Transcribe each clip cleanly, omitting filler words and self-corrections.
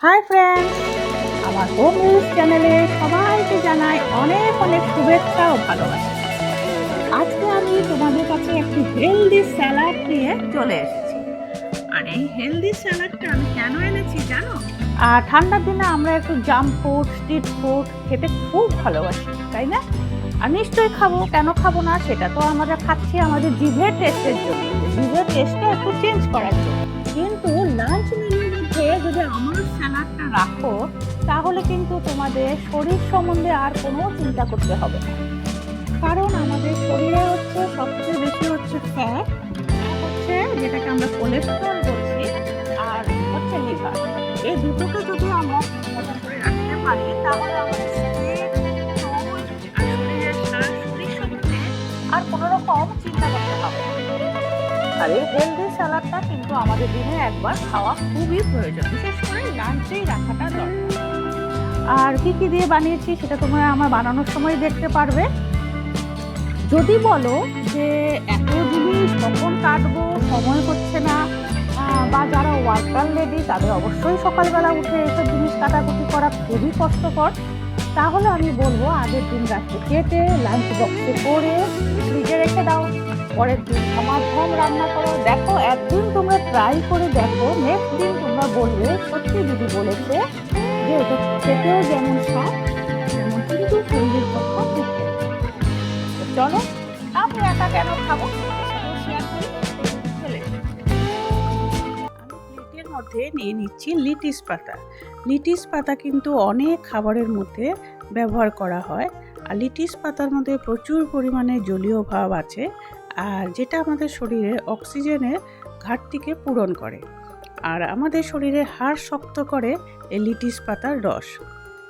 Hi friends, আমার home reels চ্যানেলে সবাইকে জানাই অনেক অনেক শুভেচ্ছা ও ভালোবাসা। আজকে আমি তোমাদের কাছে একটি হেলদি স্যালাড নিয়ে চলে এসেছি। আর এই হেলদি স্যালাডটা আমি কেন এনেছি জানো? আর ঠান্ডার দিনে আমরা একটু জাঙ্ক ফুড, স্ট্রিট ফুড খেতে খুব ভালোবাসি, তাই না? আর নিশ্চয়ই খাবো, কেন খাবো না? সেটা তো আমরা খাচ্ছি আমাদের জিভের টেস্টের জন্য, জিভের টেস্টটা একটু চেঞ্জ করার জন্য। কিন্তু লাঞ্চ মেনুর মধ্যে যদি আমার স্যালাডটা রাখো, তাহলে কিন্তু তোমাদের শরীর সম্বন্ধে আর কোনো চিন্তা করতে হবে না। কারণ আমাদের শরীরে হচ্ছে সবচেয়ে বেশি হচ্ছে ফ্যাট, হচ্ছে যেটাকে আমরা কোলেস্টেরল বলছি, আর হচ্ছে লিভার। এই দুটোকে যদি আমরা মতো করে রাখতে পারি, তাহলে আমাদের আর কোনো রকম চিন্তা করতে হবে না। আর এই হেলদি স্যালাডটা কিন্তু আমাদের দিনে একবার খাওয়া খুবই প্রয়োজন, বিশেষ করে লাঞ্চেই রাখাটা দরকার। আর কি কি দিয়ে বানিয়েছি সেটা তোমরা আমার বানানোর সময় দেখতে পারবে। যদি বলো যে এত জিনিস কখন কাটবো, সময় হচ্ছে না, বা যারা ওয়ার্কার লেডি তাদের অবশ্যই সকালবেলা উঠে এসব জিনিস কাটাকুটি করা খুবই কষ্টকর, তাহলে আমি বলবো আগের দিন রাত্রে কেটে লাঞ্চ বক্সে করে ফ্রিজে রেখে দাও, পরের দিন ধম রান্না করো। দেখো, একদিন তোমরা ট্রাই করে দেখো, নেক্সট দিন তোমরা বলবে সত্যি দিদি বলেছে যে এটা খেতেও যেমন স্বাদ তেমন কিন্তু শরীরের পক্ষে ঠিক। চলো, আমি একা কেন খাবো, শেয়ার করি। আমি প্লেটের মধ্যে নিয়ে নিচ্ছি লিটিস পাতা। লিটিস পাতা কিন্তু অনেক খাবারের মধ্যে ব্যবহার করা হয়। আর লিটিস পাতার মধ্যে প্রচুর পরিমাণে জলীয় ভাব আছে, আর যেটা আমাদের শরীরে অক্সিজেনের ঘাটতিকে পূরণ করে, আর আমাদের শরীরে হাড় শক্ত করে এই লিটিস পাতার রস।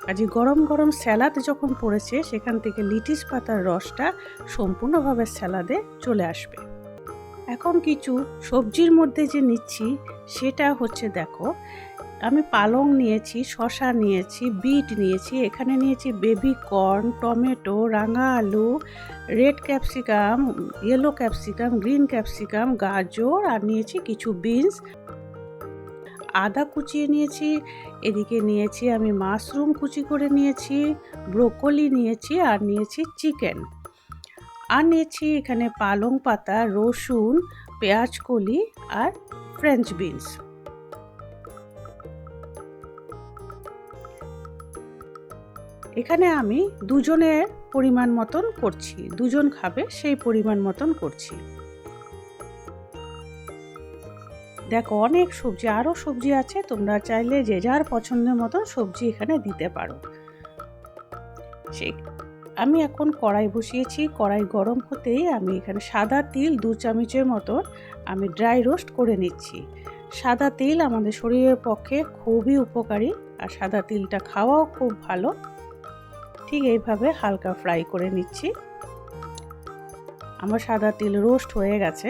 আজ গরম গরম স্যালাড যখন পড়েছে, সেখান থেকে লিটিস পাতার রসটা সম্পূর্ণভাবে স্যালাডে চলে আসবে। এখন কিছু সবজির মধ্যে যে নিচ্ছি সেটা হচ্ছে, দেখো, আমি পালং নিয়েছি, শসা নিয়েছি, বিট নিয়েছি, এখানে নিয়েছি বেবি কর্ন, টমেটো, রাঙা আলু, red capsicum, yellow capsicum, green capsicum, গাজর, আর নিয়েছি কিছু বিনস, আদা কুচিয়ে নিয়েছি, এদিকে নিয়েছি আমি মাশরুম কুচি করে নিয়েছি, ব্রোকলি নিয়েছি, আর নিয়েছি চিকেন, আর নিয়েছি এখানে পালং পাতা, রসুন, পেঁয়াজ কলি, আর ফ্রেঞ্চ বিনস। এখানে আমি দুজনের পরিমাণ মতন করছি, দুজন খাবে সেই পরিমাণ মতন করছি। দেখো, অনেক সবজি, আরও সবজি আছে, তোমরা চাইলে যে যার পছন্দের মতন সবজি এখানে দিতে পারো। আমি এখন কড়াই বসিয়েছি, কড়াই গরম হতেই আমি এখানে সাদা তিল 2 চামচের মতন আমি ড্রাই রোস্ট করে নিচ্ছি। সাদা তিল আমাদের শরীরের পক্ষে খুবই উপকারী, আর সাদা তিলটা খাওয়াও খুব ভালো। ঠিক এইভাবে হালকা ফ্রাই করে নিচ্ছি। আমার সাদা তিল রোস্ট হয়ে গেছে।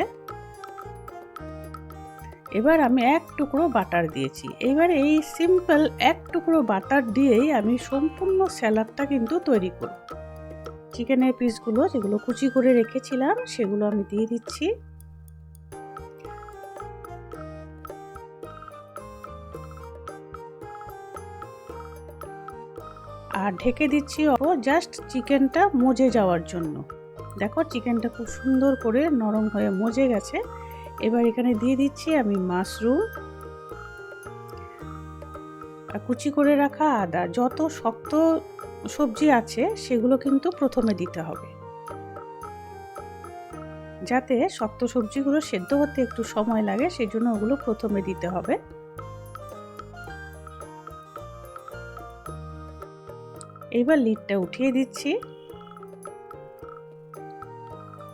এবার আমি এক টুকরো বাটার দিয়েছি। এবার এই সিম্পল এক টুকরো বাটার দিয়েই আমি সম্পূর্ণ স্যালাডটা কিন্তু তৈরি করব। চিকেনের পিসগুলো যেগুলো কুচি করে রেখেছিলাম সেগুলো আমি দিয়ে দিচ্ছি। আর ঢেকে দিচ্ছি জাস্ট চিকেনটা মজে যাওয়ার জন্য। দেখো, চিকেনটা খুব সুন্দর করে নরম হয়ে মজে গেছে। এবার এখানে দিয়ে দিচ্ছি আমি মাশরুম, আর কুচি করে রাখা আদা। যত শক্ত সবজি আছে সেগুলো কিন্তু প্রথমে দিতে হবে, যাতে শক্ত সবজিগুলো সেদ্ধ হতে একটু সময় লাগে, সেই জন্য ওগুলো প্রথমে দিতে হবে। এইবার লিডটা উঠিয়ে দিচ্ছি।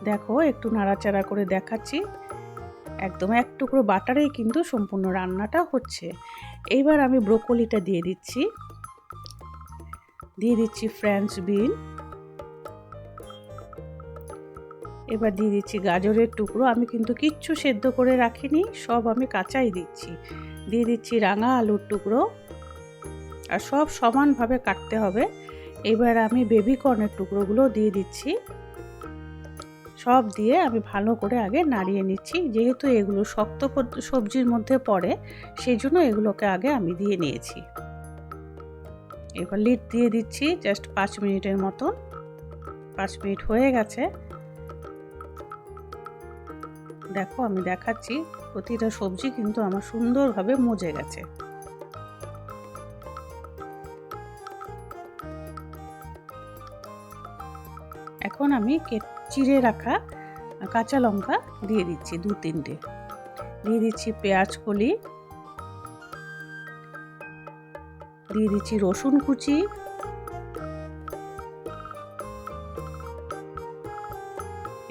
দেখো, একটু নাড়াচাড়া করে দেখাচ্ছি। একদম এক টুকরো বাটারেই কিন্তু সম্পূর্ণ রান্নাটা হচ্ছে। এইবার আমি ব্রোকলিটা দিয়ে দিচ্ছি, ফ্রেঞ্চ বিন, এবার দিয়ে দিচ্ছি গাজরের টুকরো। আমি কিন্তু কিচ্ছু সেদ্ধ করে রাখিনি, সব আমি কাঁচাই দিচ্ছি। দিয়ে দিচ্ছি রাঙা আলুর টুকরো, আর সব সমানভাবে কাটতে হবে। এবার আমি বেবি কর্নের টুকরোগুলো দিয়ে দিচ্ছি। সব দিয়ে আমি ভালো করে আগে নাড়িয়ে নিচ্ছি। যেহেতু এগুলো শক্ত সবজির মধ্যে পড়ে, সেই জন্য এগুলোকে আগে আমি দিয়ে নিয়েছি। এবার লিড দিয়ে দিচ্ছি জাস্ট 5 মিনিটের মতন। 5 মিনিট হয়ে গেছে। দেখো আমি দেখাচ্ছি, প্রতিটা সবজি কিন্তু আমার সুন্দরভাবে মজে গেছে। এখন আমি চিড়ে রাখা কাঁচা লঙ্কা দিয়ে দিচ্ছি 2-3টে, দিয়ে দিচ্ছি পেঁয়াজ কলি, দিয়ে দিচ্ছি রসুন কুচি,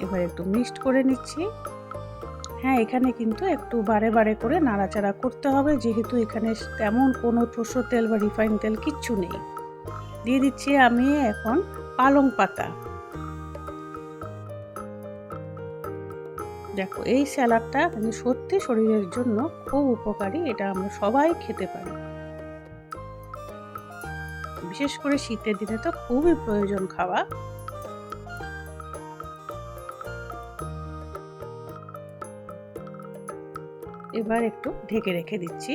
এবার একটু মিক্সড করে নিচ্ছি। হ্যাঁ, এখানে কিন্তু একটু বারে বারে করে নাড়াচাড়া করতে হবে, যেহেতু এখানে তেমন কোনো সরষের তেল বা রিফাইন তেল কিচ্ছু নেই। দিয়ে দিচ্ছি আমি এখন পালং পাতা। দেখো এই স্যালাডটা কিন্তু সত্যি শরীরের জন্য খুব উপকারী, এটা আমরা সবাই খেতে পারি। বিশেষ করে শীতের দিনে তো খুবই প্রয়োজন খাওয়া। এবার একটু ঢেকে রেখে দিচ্ছি।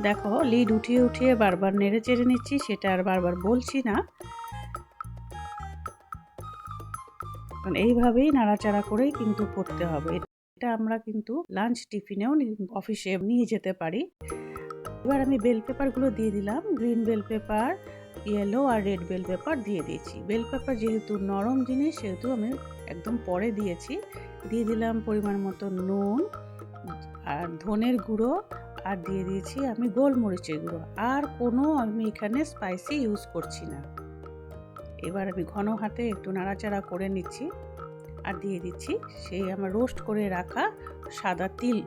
দেখো লিড উঠিয়ে উঠিয়ে বারবার নেড়ে চেড়ে নিচ্ছি, সেটা আর বারবার বলছি না, কারণ এইভাবেই নাড়াচাড়া করেই কিন্তু করতে হবে। এটা আমরা কিন্তু লাঞ্চ টিফিনেও অফিসে নিয়ে যেতে পারি। এবার আমি বেল পেপারগুলো দিয়ে দিলাম, গ্রিন বেল পেপার, ইয়েলো আর রেড বেল পেপার দিয়ে দিয়েছি। বেল পেপার যেহেতু নরম জিনিস সেহেতু আমি একদম পরে দিয়েছি। দিয়ে দিলাম পরিমাণ মতো নুন আর ধনের গুঁড়ো, আর দিয়ে দিয়েছি আমি গোলমরিচের গুঁড়ো। আর কোনো আমি এখানে স্পাইসি ইউজ করছি না। এবার আমি ঘন হাতে একটু নাড়াচাড়া করে নিচ্ছি, আর দিয়ে দিচ্ছি সেই আমার রোস্ট করে রাখা সাদা তিল,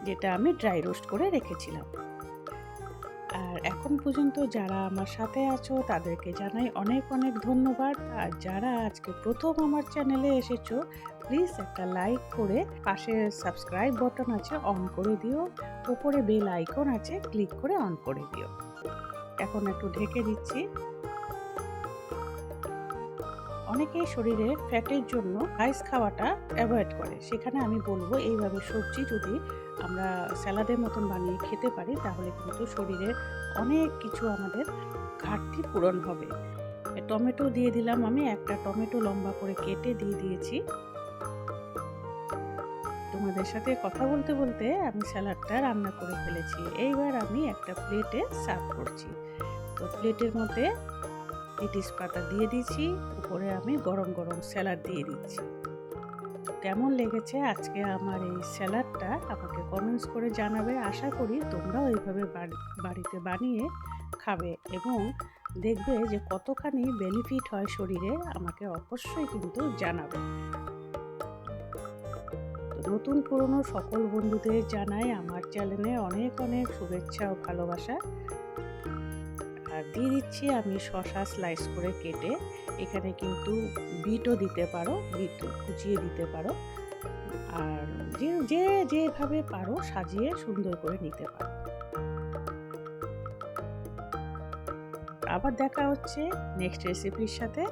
যেটা আমি ড্রাই রোস্ট করে রেখেছিলাম। আর এখন পর্যন্ত যারা আমার সাথে আছো তাদেরকে জানাই অনেক অনেক ধন্যবাদ। আর যারা আজকে প্রথম আমার চ্যানেলে এসেছো, প্লিজ একটা লাইক করে পাশে সাবস্ক্রাইব বাটন আছে অন করে দিও, উপরে বেল আইকন আছে ক্লিক করে অন করে দিও। এখন একটু ঢেকে দিচ্ছি। অনেকেই শরীরে ফ্যাটের জন্য রাইস খাওয়াটা অ্যাভয়েড করে, সেখানে আমি বলবো এইভাবে সবজি যদি আমরা স্যালাডের মতন বানিয়ে খেতে পারি তাহলে কিন্তু শরীরের অনেক কিছু আমাদের ঘাটতি পূরণ হবে। টমেটো দিয়ে দিলাম, আমি একটা টমেটো লম্বা করে কেটে দিয়ে দিয়েছি। তোমাদের সাথে কথা বলতে বলতে আমি স্যালাডটা রান্না করে ফেলেছি। এইবার আমি একটা প্লেটে সার্ভ করছি। তো প্লেটের মধ্যে লেটিস পাতা দিয়ে দিচ্ছি, উপরে আমি গরম গরম স্যালাড দিয়ে দিচ্ছি। কেমন লেগেছে আজকে আমার এই স্যালাডটা আমাকে কমেন্টস করে জানাবে। আশা করি তোমরাও এইভাবে বাড়িতে বানিয়ে খাবে এবং দেখবে যে কতখানি বেনিফিট হয় শরীরে, আমাকে অবশ্যই কিন্তু জানাবে। নতুন পুরনো সকল বন্ধুদের জানাই আমার চ্যানেলে অনেক অনেক শুভেচ্ছা ও ভালোবাসা। আর দিয়ে দিচ্ছি আমি শসা স্লাইস করে কেটে, এখানে কিন্তু বিটও দিতে পারো, বিট কুচিয়ে দিতে পারো, আর যেভাবে পারো সাজিয়ে সুন্দর করে নিতে পারো। আবার দেখা হচ্ছে নেক্সট রেসিপির সাথে।